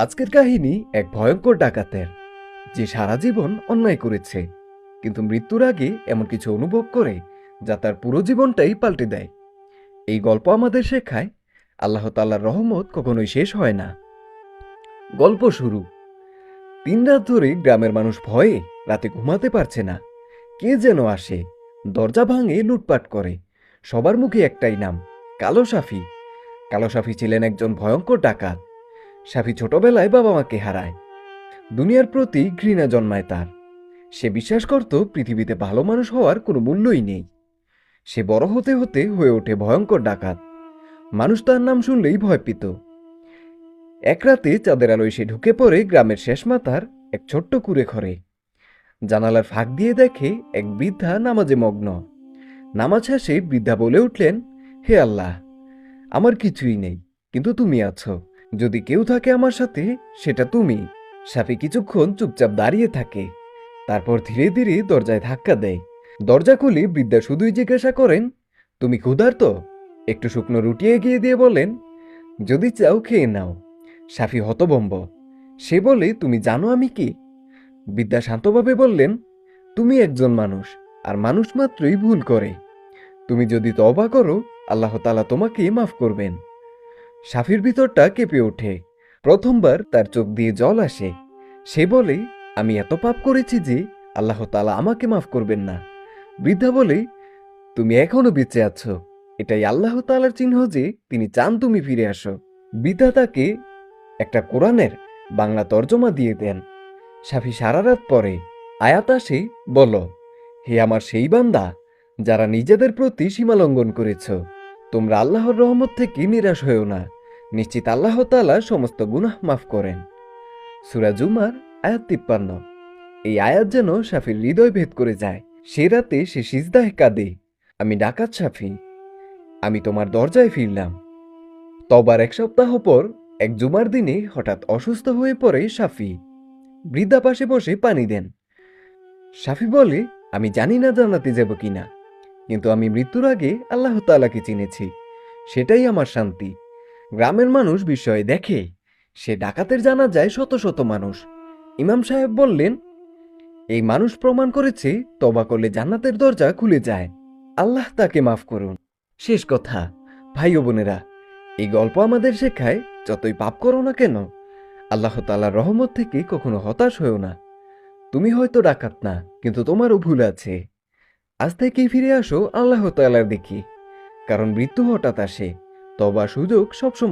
আজকের কাহিনী এক ভয়ঙ্কর ডাকাতের, যে সারা জীবন অন্যায় করেছে, কিন্তু মৃত্যুর আগে এমন কিছু অনুভব করে যা তার পুরো জীবনটাই পাল্টে দেয়। এই গল্প আমাদের শেখায় আল্লাহ তাআলার রহমত কখনোই শেষ হয় না। গল্প শুরু। 3 রাত ধরে গ্রামের মানুষ ভয়ে রাতে ঘুমাতে পারছে না। কে যেন আসে, দরজা ভাঙে, লুটপাট করে। সবার মুখে একটাই নাম, কালো সাফি। কালো সাফি ছিলেন একজন ভয়ঙ্কর ডাকাত। সাফি ছোটবেলায় বাবা মাকে হারায়। দুনিয়ার প্রতি ঘৃণা জন্মায় তার। সে বিশ্বাস করত পৃথিবীতে ভালো মানুষ হওয়ার কোনো মূল্যই নেই। সে বড় হতে হতে হয়ে ওঠে ভয়ঙ্কর ডাকাত। মানুষ তার নাম শুনলেই ভয় পেত। এক রাতে চাঁদের আলোয় সে ঢুকে পড়ে গ্রামের শেষ মাথার এক ছোট্ট কুঁড়ে ঘরে। জানালার ফাঁক দিয়ে দেখে এক বৃদ্ধা নামাজে মগ্ন। নামাজ শেষে বৃদ্ধা বলে উঠলেন, হে আল্লাহ, আমার কিছুই নেই, কিন্তু তুমি আছো। যদি কেউ থাকে আমার সাথে, সেটা তুমি। সাফি কিছুক্ষণ চুপচাপ দাঁড়িয়ে থাকে, তারপর ধীরে ধীরে দরজায় ধাক্কা দেয়। দরজা খুলে বৃদ্ধা শুধুই জিজ্ঞাসা করেন, তুমি ক্ষুধার্ত? একটু শুকনো রুটি এগিয়ে দিয়ে বলেন, যদি চাও খেয়ে নাও। সাফি হতভম্ব। সে বলে, তুমি জানো আমি কি? বৃদ্ধা শান্তভাবে বললেন, তুমি একজন মানুষ, আর মানুষ মাত্রই ভুল করে। তুমি যদি তওবা করো, আল্লাহ তাআলা তোমাকে মাফ করবেন। সাফির ভিতরটা কেঁপে ওঠে। প্রথমবার তার চোখ দিয়ে জল আসে। সে বলে, আমি এত পাপ করেছি যে আল্লাহ তাআলা আমাকে মাফ করবেন না। বৃদ্ধা বলে, তুমি এখনো বেঁচে আছো, এটাই আল্লাহ তাআলার চিহ্ন যে তিনি চান তুমি ফিরে আসো। বৃদ্ধা তাকে একটা কোরআনের বাংলা তর্জমা দিয়ে দেন। সাফি সারা রাত পরে আয়াত আসে, বলো, হে আমার সেই বান্দা যারা নিজেদের প্রতি সীমা লঙ্ঘন করেছ, তোমরা আল্লাহর রহমত থেকে নিরাশ হয়েও না। নিশ্চিত আল্লাহ তাআলা সমস্ত গুনাহ মাফ করেন। সূরা জুমার আয়াত 53। এই আয়াত যেন সাফির হৃদয় ভেদ করে যায়। সে রাতে সে সিজদায় কাঁদে, আমি ডাকাত সাফি, আমি তোমার দরজায় ফিরলাম। তবার 1 সপ্তাহ পর এক জুমার দিনে হঠাৎ অসুস্থ হয়ে পড়ে সাফি। বৃদ্ধা পাশে বসে পানি দেন। সাফি বলে, আমি জানি না জান্নাতে যাব কিনা, কিন্তু আমি মৃত্যুর আগে আল্লাহ তাআলাকে চিনেছি, সেটাই আমার শান্তি। গ্রামের মানুষ বিস্ময়ে দেখে সে ডাকাতের জানাজায় শত শত মানুষ। ইমাম সাহেব বললেন, এই মানুষ প্রমাণ করেছে তওবা করলে জান্নাতের দরজা খুলে যায়। আল্লাহ তাকে মাফ করুন। শেষ কথা, ভাই ও বোনেরা, এই গল্প আমাদের শেখায়, যতই পাপ করো না কেন, আল্লাহ তাআলার রহমত থেকে কখনো হতাশ হয়েও না। তুমি হয়তো ডাকাত না, কিন্তু তোমারও ভুল আছে। আজ থেকেই ফিরে আসো আল্লাহ তাআলার দিকে, কারণ মৃত্যু হঠাৎ আসে, তওবার সুযোগ সবসময়